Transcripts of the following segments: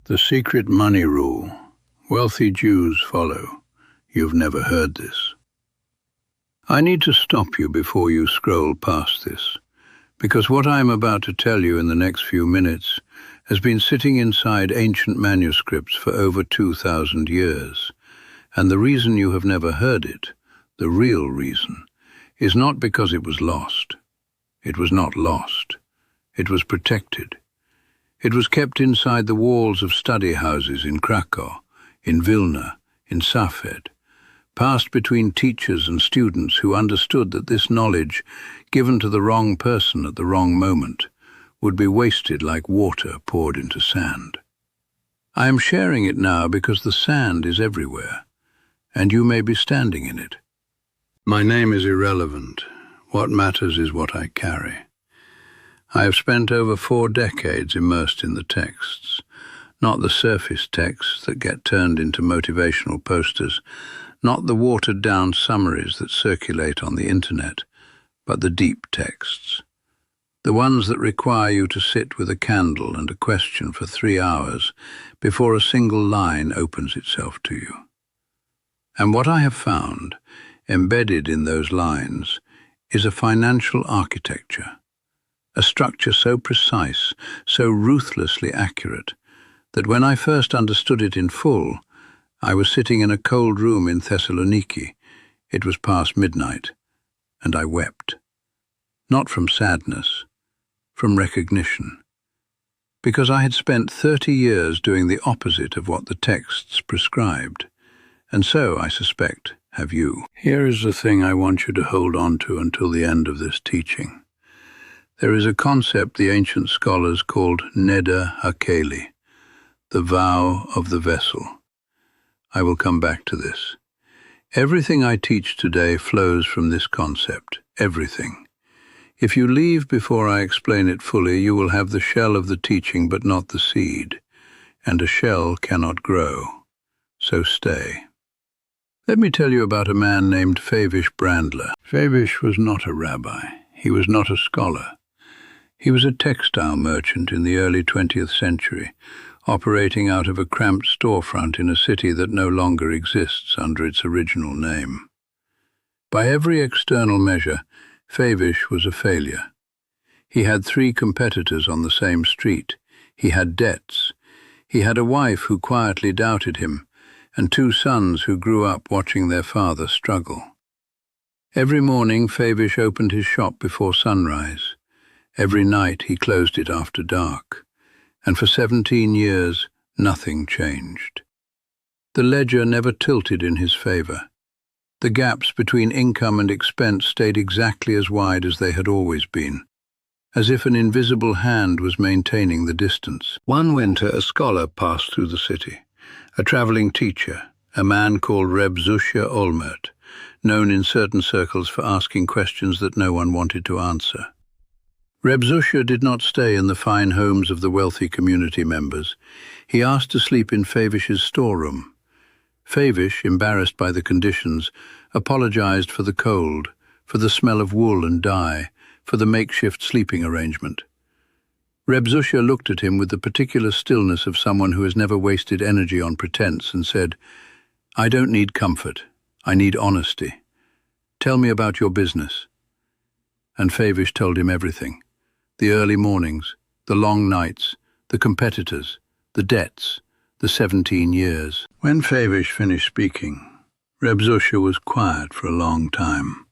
The secret money rule. Wealthy Jews follow. You've never heard this. I need to stop you before you scroll past this, because what I am about to tell you in the next few minutes has been sitting inside ancient manuscripts for over 2,000 years. And the reason you have never heard it, the real reason, is not because it was lost. It was not lost. It was protected. It was kept inside the walls of study houses in Krakow, in Vilna, in Safed, passed between teachers and students who understood that this knowledge, given to the wrong person at the wrong moment, would be wasted like water poured into sand. I am sharing it now because the sand is everywhere, and you may be standing in it. My name is irrelevant. What matters is what I carry. I have spent over 4 decades immersed in the texts, not the surface texts that get turned into motivational posters, not the watered-down summaries that circulate on the internet, but the deep texts, the ones that require you to sit with a candle and a question for 3 hours before a single line opens itself to you. And what I have found, embedded in those lines, is a financial architecture, a structure so precise, so ruthlessly accurate, that when I first understood it in full, I was sitting in a cold room in Thessaloniki. It was past midnight, and I wept. Not from sadness, from recognition. Because I had spent 30 years doing the opposite of what the texts prescribed. And so, I suspect, have you. Here is the thing I want you to hold on to until the end of this teaching. There is a concept the ancient scholars called Neder HaKeli, the vow of the vessel. I will come back to this. Everything I teach today flows from this concept, everything. If you leave before I explain it fully, you will have the shell of the teaching but not the seed, and a shell cannot grow. So stay. Let me tell you about a man named Favish Brandler. Favish was not a rabbi. He was not a scholar. He was a textile merchant in the early 20th century, operating out of a cramped storefront in a city that no longer exists under its original name. By every external measure, Favish was a failure. He had 3 competitors on the same street. He had debts. He had a wife who quietly doubted him, and 2 sons who grew up watching their father struggle. Every morning, Favish opened his shop before sunrise. Every night he closed it after dark, and for 17 years nothing changed. The ledger never tilted in his favor. The gaps between income and expense stayed exactly as wide as they had always been, as if an invisible hand was maintaining the distance. One winter a scholar passed through the city, a traveling teacher, a man called Reb Zushia Olmert, known in certain circles for asking questions that no one wanted to answer. Reb Zushia did not stay in the fine homes of the wealthy community members. He asked to sleep in Favish's storeroom. Favish, embarrassed by the conditions, apologized for the cold, for the smell of wool and dye, for the makeshift sleeping arrangement. Reb Zushia looked at him with the particular stillness of someone who has never wasted energy on pretense and said, "I don't need comfort. I need honesty. Tell me about your business." And Favish told him everything. The early mornings, the long nights, the competitors, the debts, the 17 years. When Favish finished speaking, Reb Zushia was quiet for a long time.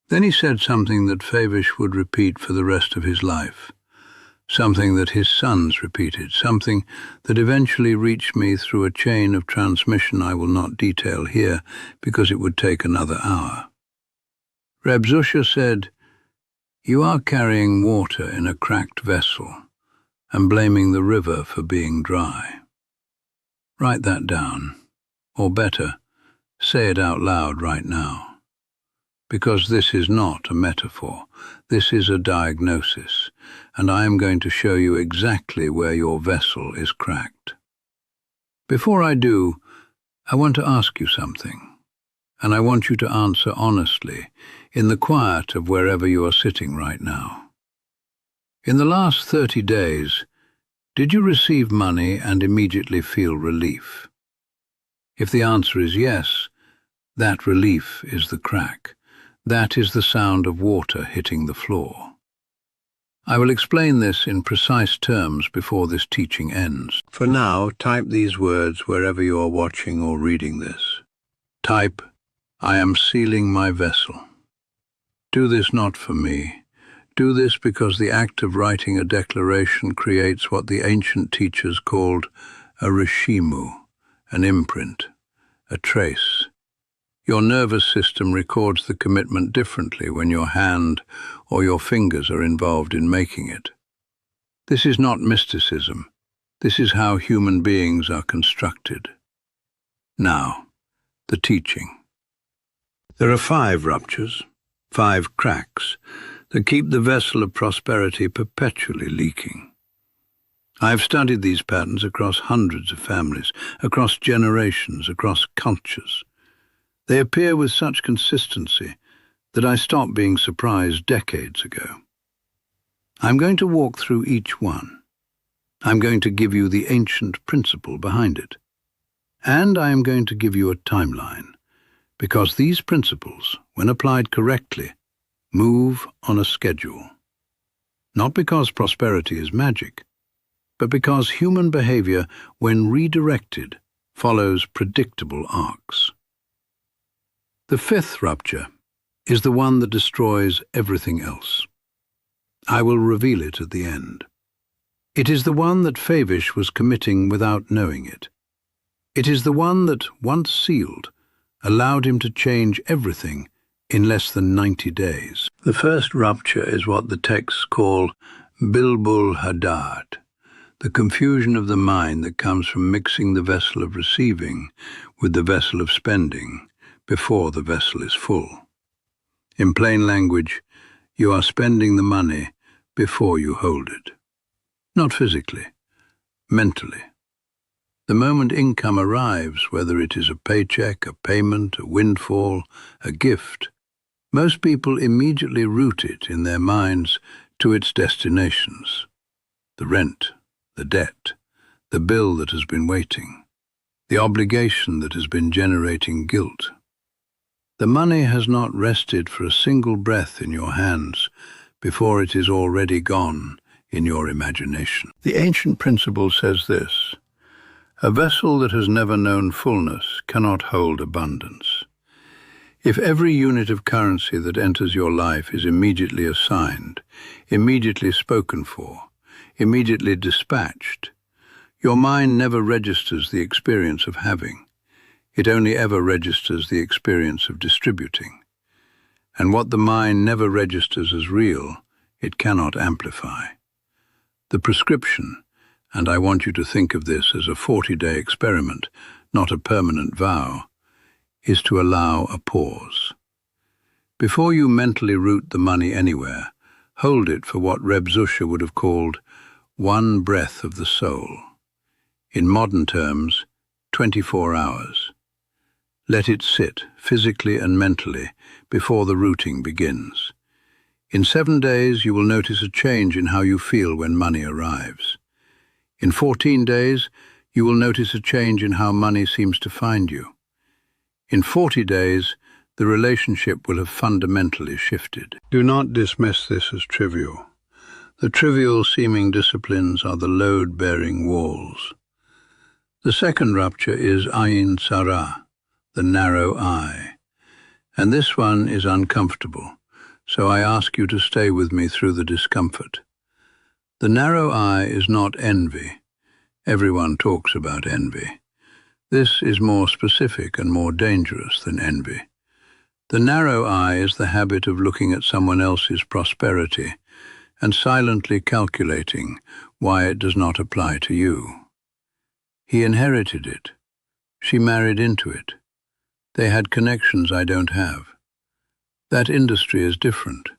Then he said something that Favish would repeat for the rest of his life, something that his sons repeated, something that eventually reached me through a chain of transmission I will not detail here because it would take another hour. Reb Zushia said, "You are carrying water in a cracked vessel and blaming the river for being dry. Write that down, or better, say it out loud right now. Because this is not a metaphor, this is a diagnosis, and I am going to show you exactly where your vessel is cracked. Before I do, I want to ask you something, and I want you to answer honestly, in the quiet of wherever you are sitting right now. In the last 30 days, Did you receive money and immediately feel relief? If the answer is yes, that relief is the crack. That is the sound of water hitting the floor. I will explain this in precise terms before this teaching ends. For now, type these words wherever you are watching or reading this. Type, I am sealing my vessel. Do this not for me. Do this because the act of writing a declaration creates what the ancient teachers called a reshimu, an imprint, a trace. Your nervous system records the commitment differently when your hand or your fingers are involved in making it. This is not mysticism. This is how human beings are constructed. Now, the teaching. There are 5 ruptures, 5 cracks, that keep the vessel of prosperity perpetually leaking. I have studied these patterns across hundreds of families, across generations, across cultures. They appear with such consistency that I stopped being surprised decades ago. I'm going to walk through each one. I'm going to give you the ancient principle behind it. And I am going to give you a timeline, because these principles, when applied correctly, move on a schedule. Not because prosperity is magic, but because human behavior, when redirected, follows predictable arcs. The 5th rupture is the one that destroys everything else. I will reveal it at the end. It is the one that Favish was committing without knowing it. It is the one that, once sealed, allowed him to change everything in less than 90 days. The first rupture is what the texts call Bilbul Hadad, the confusion of the mind that comes from mixing the vessel of receiving with the vessel of spending before the vessel is full. In plain language, you are spending the money before you hold it. Not physically, mentally. The moment income arrives, whether it is a paycheck, a payment, a windfall, a gift, most people immediately route it in their minds to its destinations. The rent, the debt, the bill that has been waiting, the obligation that has been generating guilt. The money has not rested for a single breath in your hands before it is already gone in your imagination. The ancient principle says this: a vessel that has never known fullness cannot hold abundance. If every unit of currency that enters your life is immediately assigned, immediately spoken for, immediately dispatched, your mind never registers the experience of having. It only ever registers the experience of distributing. And what the mind never registers as real, it cannot amplify. The prescription, and I want you to think of this as a 40-day experiment, not a permanent vow, is to allow a pause. Before you mentally route the money anywhere, hold it for what Reb Zusha would have called one breath of the soul. In modern terms, 24 hours. Let it sit, physically and mentally, before the routing begins. In 7 days, you will notice a change in how you feel when money arrives. In 14 days, you will notice a change in how money seems to find you. In 40 days, the relationship will have fundamentally shifted. Do not dismiss this as trivial. The trivial-seeming disciplines are the load-bearing walls. The second rupture is Ayin Sarah, the narrow eye. And this one is uncomfortable, so I ask you to stay with me through the discomfort. The narrow eye is not envy. Everyone talks about envy. This is more specific and more dangerous than envy. The narrow eye is the habit of looking at someone else's prosperity and silently calculating why it does not apply to you. He inherited it. She married into it. They had connections I don't have. That industry is different.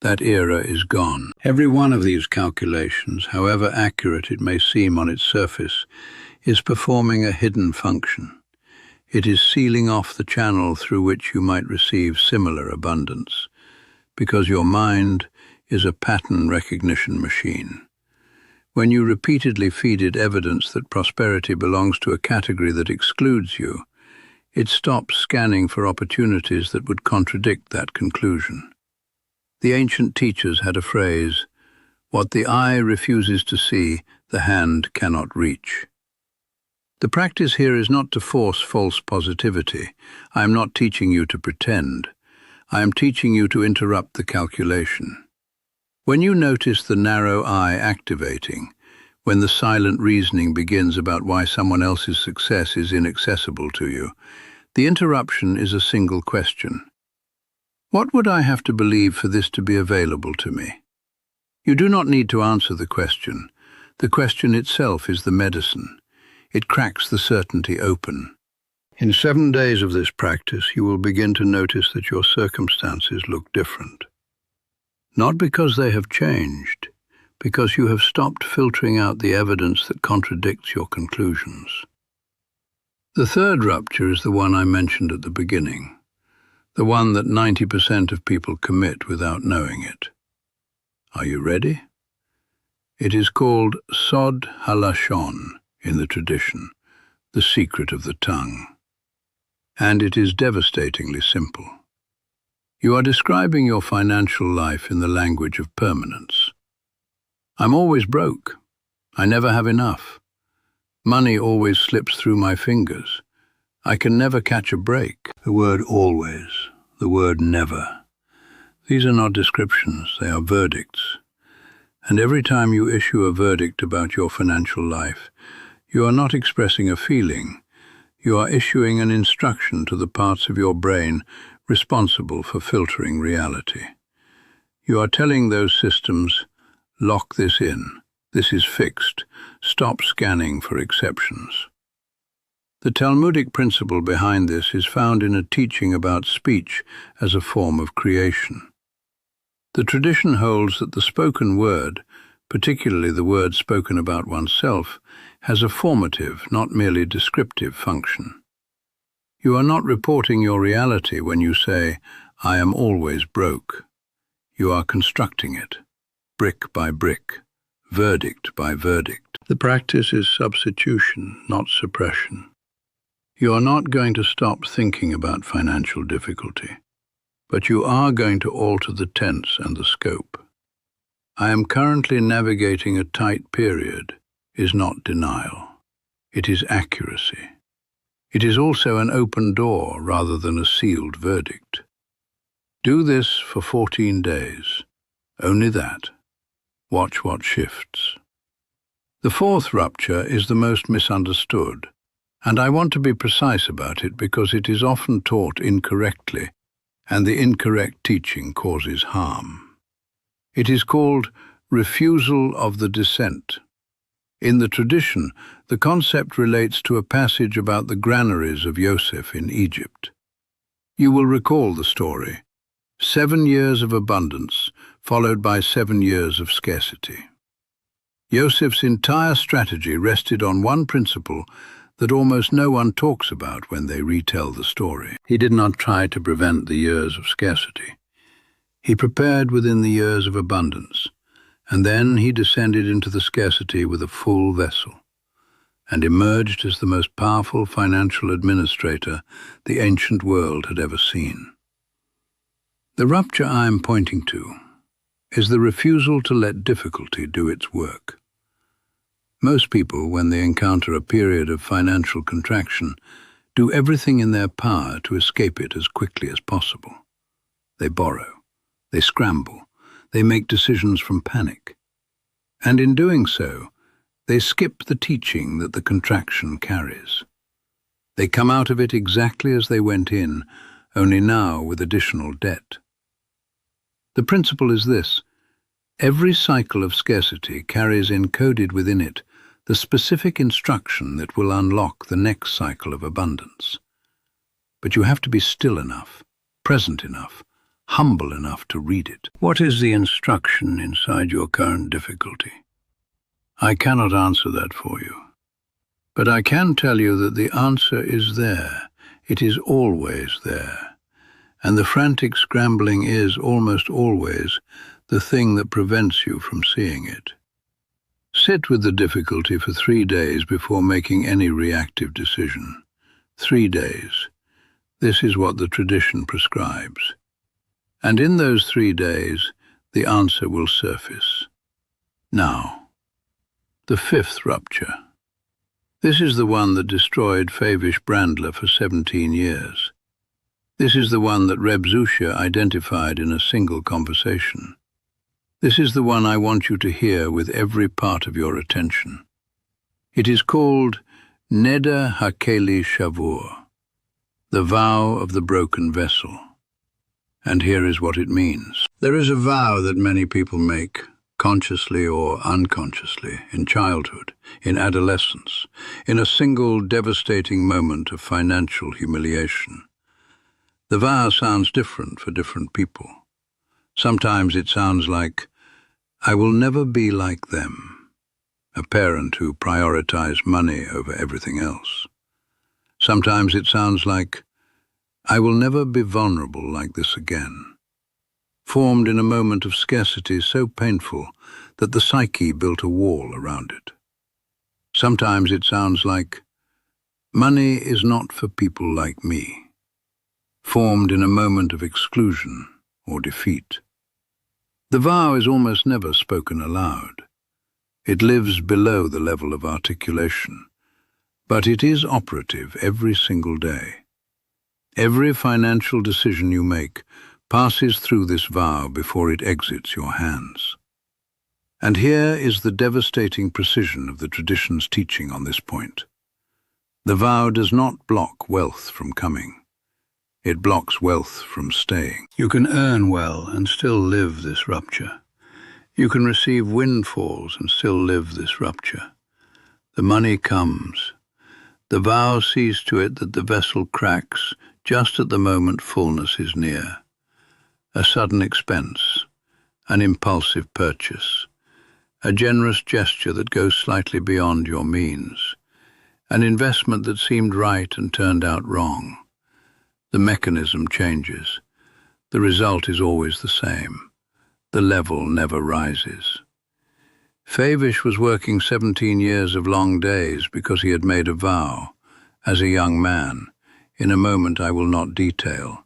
That era is gone. Every one of these calculations, however accurate it may seem on its surface, is performing a hidden function. It is sealing off the channel through which you might receive similar abundance, because your mind is a pattern recognition machine. When you repeatedly feed it evidence that prosperity belongs to a category that excludes you, it stops scanning for opportunities that would contradict that conclusion. The ancient teachers had a phrase, "What the eye refuses to see, the hand cannot reach." The practice here is not to force false positivity. I am not teaching you to pretend. I am teaching you to interrupt the calculation. When you notice the narrow eye activating, when the silent reasoning begins about why someone else's success is inaccessible to you, the interruption is a single question. What would I have to believe for this to be available to me? You do not need to answer the question. The question itself is the medicine. It cracks the certainty open. In 7 days of this practice, you will begin to notice that your circumstances look different. Not because they have changed, because you have stopped filtering out the evidence that contradicts your conclusions. The third rupture is the one I mentioned at the beginning, the one that 90% of people commit without knowing it. Are you ready? It is called Sod Halashon in the tradition, the secret of the tongue. And it is devastatingly simple. You are describing your financial life in the language of permanence. I'm always broke. I never have enough. Money always slips through my fingers. I can never catch a break. The word always, the word never. These are not descriptions, they are verdicts. And every time you issue a verdict about your financial life, you are not expressing a feeling. You are issuing an instruction to the parts of your brain responsible for filtering reality. You are telling those systems, lock this in, this is fixed, stop scanning for exceptions. The Talmudic principle behind this is found in a teaching about speech as a form of creation. The tradition holds that the spoken word, particularly the word spoken about oneself, has a formative, not merely descriptive function. You are not reporting your reality when you say, "I am always broke." You are constructing it, brick by brick, verdict by verdict. The practice is substitution, not suppression. You are not going to stop thinking about financial difficulty, but you are going to alter the tense and the scope. "I am currently navigating a tight period" is not denial. It is accuracy. It is also an open door rather than a sealed verdict. Do this for 14 days. Only that. Watch what shifts. The fourth rupture is the most misunderstood, and I want to be precise about it because it is often taught incorrectly, and the incorrect teaching causes harm. It is called refusal of the descent. In the tradition, the concept relates to a passage about the granaries of Joseph in Egypt. You will recall the story. 7 years of abundance, followed by 7 years of scarcity. Joseph's entire strategy rested on one principle that almost no one talks about when they retell the story. He did not try to prevent the years of scarcity. He prepared within the years of abundance, and then he descended into the scarcity with a full vessel, and emerged as the most powerful financial administrator the ancient world had ever seen. The rupture I am pointing to is the refusal to let difficulty do its work. Most people, when they encounter a period of financial contraction, do everything in their power to escape it as quickly as possible. They borrow, they scramble, they make decisions from panic. And in doing so, they skip the teaching that the contraction carries. They come out of it exactly as they went in, only now with additional debt. The principle is this: every cycle of scarcity carries encoded within it the specific instruction that will unlock the next cycle of abundance. But you have to be still enough, present enough, humble enough to read it. What is the instruction inside your current difficulty? I cannot answer that for you. But I can tell you that the answer is there. It is always there. And the frantic scrambling is almost always the thing that prevents you from seeing it. Sit with the difficulty for 3 days before making any reactive decision. 3 days. This is what the tradition prescribes. And in those 3 days, the answer will surface. Now, the 5th rupture. This is the one that destroyed Favish Brandler for 17 years. This is the one that Reb Zusha identified in a single conversation. This is the one I want you to hear with every part of your attention. It is called Neder HaKeli Shavur, the vow of the broken vessel. And here is what it means. There is a vow that many people make, consciously or unconsciously, in childhood, in adolescence, in a single devastating moment of financial humiliation. The vow sounds different for different people. Sometimes it sounds like, I will never be like them, a parent who prioritized money over everything else. Sometimes it sounds like, I will never be vulnerable like this again, formed in a moment of scarcity so painful that the psyche built a wall around it. Sometimes it sounds like, money is not for people like me, formed in a moment of exclusion or defeat. The vow is almost never spoken aloud. It lives below the level of articulation, but it is operative every single day. Every financial decision you make passes through this vow before it exits your hands. And here is the devastating precision of the tradition's teaching on this point. The vow does not block wealth from coming. It blocks wealth from staying. You can earn well and still live this rupture. You can receive windfalls and still live this rupture. The money comes. The vow sees to it that the vessel cracks just at the moment fullness is near. A sudden expense, an impulsive purchase, a generous gesture that goes slightly beyond your means, an investment that seemed right and turned out wrong. The mechanism changes. The result is always the same. The level never rises. Favish was working 17 years of long days because he had made a vow, as a young man, in a moment I will not detail,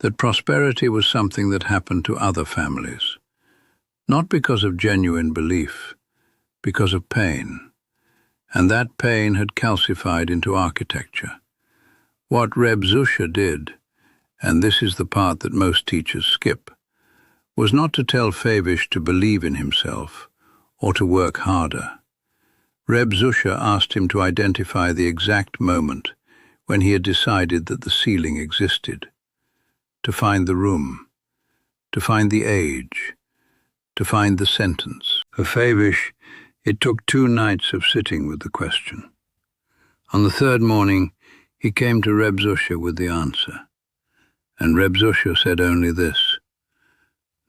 that prosperity was something that happened to other families, not because of genuine belief, because of pain. And that pain had calcified into architecture. What Reb Zusha did, and this is the part that most teachers skip, was not to tell Favish to believe in himself or to work harder. Reb Zusha asked him to identify the exact moment when he had decided that the ceiling existed, to find the room, to find the age, to find the sentence. For Favish, it took 2 nights of sitting with the question. On the 3rd morning, he came to Reb Zusha with the answer, and Reb Zusha said only this,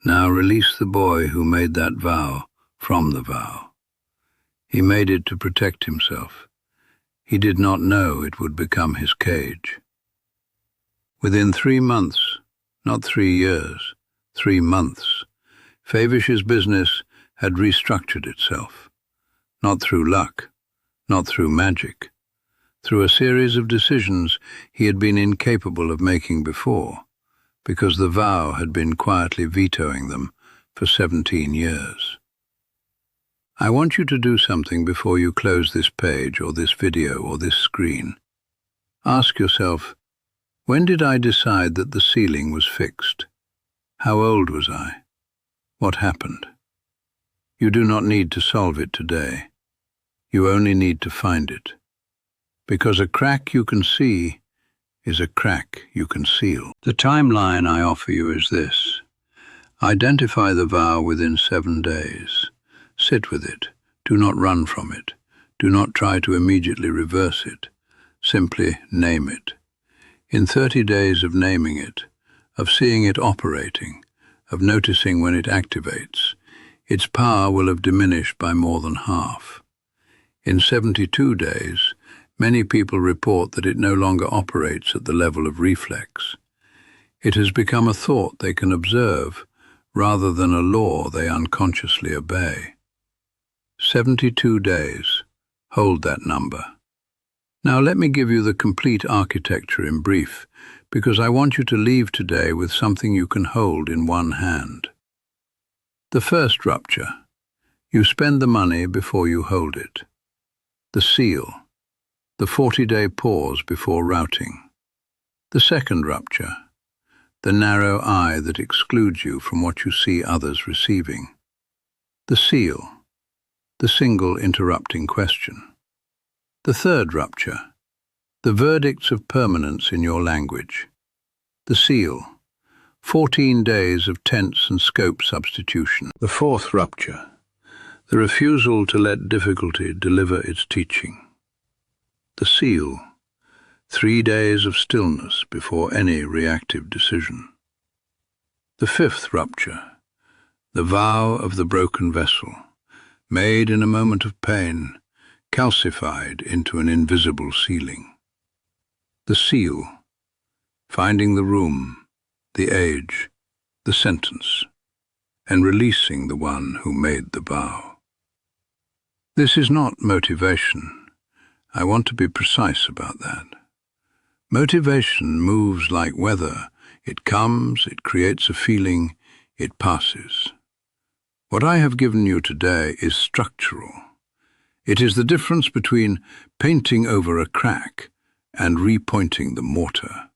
now release the boy who made that vow from the vow. He made it to protect himself. He did not know it would become his cage. Within 3 months, not 3 years, 3 months, Favish's business had restructured itself, not through luck, not through magic, through a series of decisions he had been incapable of making before, because the vow had been quietly vetoing them for 17 years. I want you to do something before you close this page or this video or this screen. Ask yourself, when did I decide that the ceiling was fixed? How old was I? What happened? You do not need to solve it today. You only need to find it. Because a crack you can see is a crack you can seal. The timeline I offer you is this. Identify the vow within 7 days. Sit with it. Do not run from it. Do not try to immediately reverse it. Simply name it. In 30 days of naming it, of seeing it operating, of noticing when it activates, its power will have diminished by more than half. In 72 days, many people report that it no longer operates at the level of reflex. It has become a thought they can observe rather than a law they unconsciously obey. 72 days. Hold that number. Now let me give you the complete architecture in brief, because I want you to leave today with something you can hold in one hand. The first rupture. You spend the money before you hold it. The seal. The 40-day pause before routing. The second rupture. The narrow eye that excludes you from what you see others receiving. The seal. The single interrupting question. The third rupture. The verdicts of permanence in your language. The seal. 14 days of tense and scope substitution. The fourth rupture. The refusal to let difficulty deliver its teaching. The seal. 3 days of stillness before any reactive decision. The fifth rupture. The vow of the broken vessel, made in a moment of pain, calcified into an invisible sealing. The seal. Finding the room, the age, the sentence, and releasing the one who made the vow. This is not motivation. I want to be precise about that. Motivation moves like weather. It comes, it creates a feeling, it passes. What I have given you today is structural. It is the difference between painting over a crack and repointing the mortar.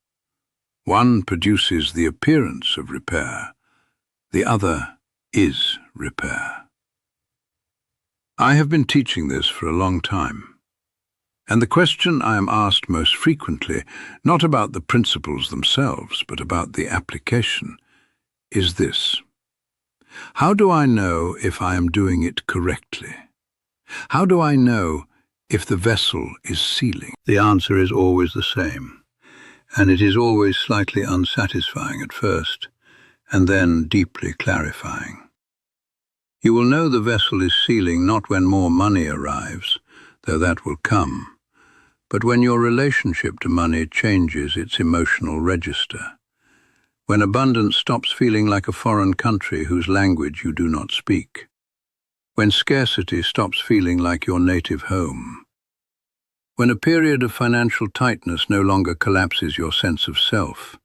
One produces the appearance of repair, the other is repair. I have been teaching this for a long time. And the question I am asked most frequently, not about the principles themselves, but about the application, is this. How do I know if I am doing it correctly? How do I know if the vessel is sealing? The answer is always the same, and it is always slightly unsatisfying at first, and then deeply clarifying. You will know the vessel is sealing not when more money arrives, though that will come, but when your relationship to money changes its emotional register, when abundance stops feeling like a foreign country whose language you do not speak, when scarcity stops feeling like your native home, when a period of financial tightness no longer collapses your sense of self,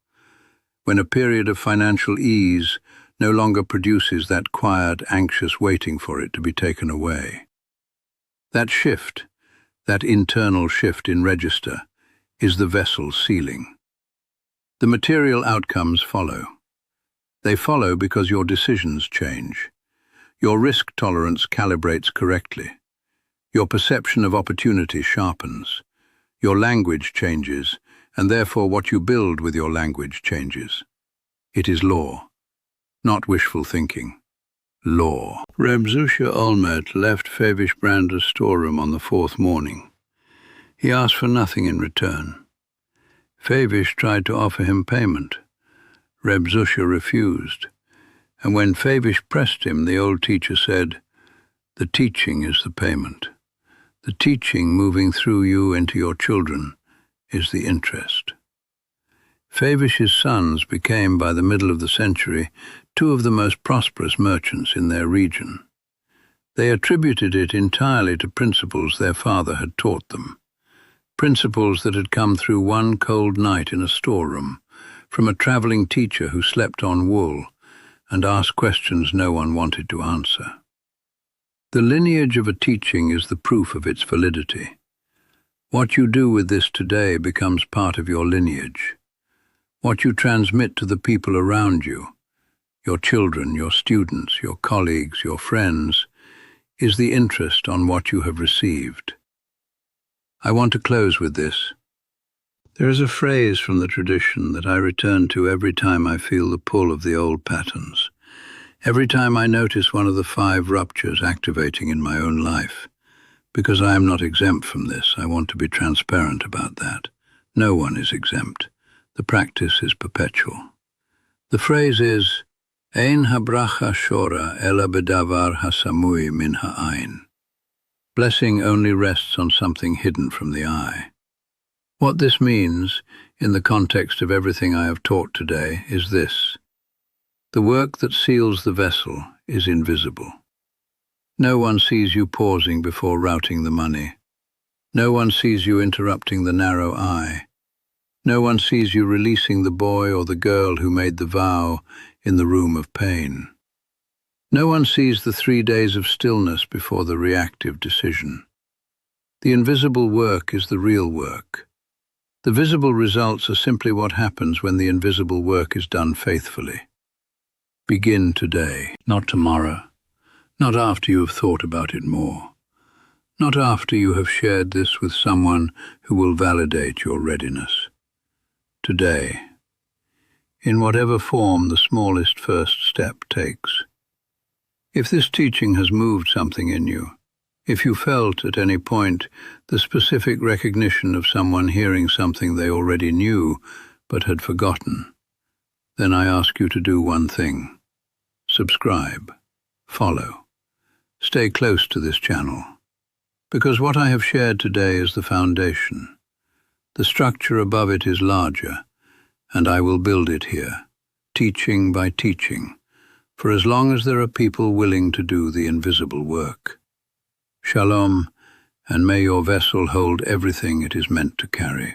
when a period of financial ease no longer produces that quiet, anxious waiting for it to be taken away. That shift, that internal shift in register, is the vessel sealing. The material outcomes follow. They follow because your decisions change. Your risk tolerance calibrates correctly. Your perception of opportunity sharpens. Your language changes, and therefore what you build with your language changes. It is law, not wishful thinking. Law. Reb Zusha Olmert left Favish Brander's storeroom on the fourth morning. He asked for nothing in return. Favish tried to offer him payment. Reb Zusha refused, and when Favish pressed him, the old teacher said, "The teaching is the payment. The teaching moving through you into your children is the interest." Favish's sons became, by the middle of the century, two of the most prosperous merchants in their region. They attributed it entirely to principles their father had taught them, principles that had come through one cold night in a storeroom, from a traveling teacher who slept on wool and asked questions no one wanted to answer. The lineage of a teaching is the proof of its validity. What you do with this today becomes part of your lineage. What you transmit to the people around you, your children, your students, your colleagues, your friends, is the interest on what you have received. I want to close with this. There is a phrase from the tradition that I return to every time I feel the pull of the old patterns, every time I notice one of the 5 ruptures activating in my own life. Because I am not exempt from this, I want to be transparent about that. No one is exempt. The practice is perpetual. The phrase is, Ein habracha shora ela bedavar hasamui min ha'ain. Blessing only rests on something hidden from the eye. What this means, in the context of everything I have taught today, is this. The work that seals the vessel is invisible. No one sees you pausing before routing the money. No one sees you interrupting the narrow eye. No one sees you releasing the boy or the girl who made the vow in the room of pain. No one sees the 3 days of stillness before the reactive decision. The invisible work is the real work. The visible results are simply what happens when the invisible work is done faithfully. Begin today, not tomorrow, not after you have thought about it more, not after you have shared this with someone who will validate your readiness. Today, in whatever form the smallest first step takes. If this teaching has moved something in you, if you felt at any point the specific recognition of someone hearing something they already knew but had forgotten, then I ask you to do one thing. Subscribe, follow, stay close to this channel, because what I have shared today is the foundation. The structure above it is larger, and I will build it here, teaching by teaching, for as long as there are people willing to do the invisible work. Shalom, and may your vessel hold everything it is meant to carry.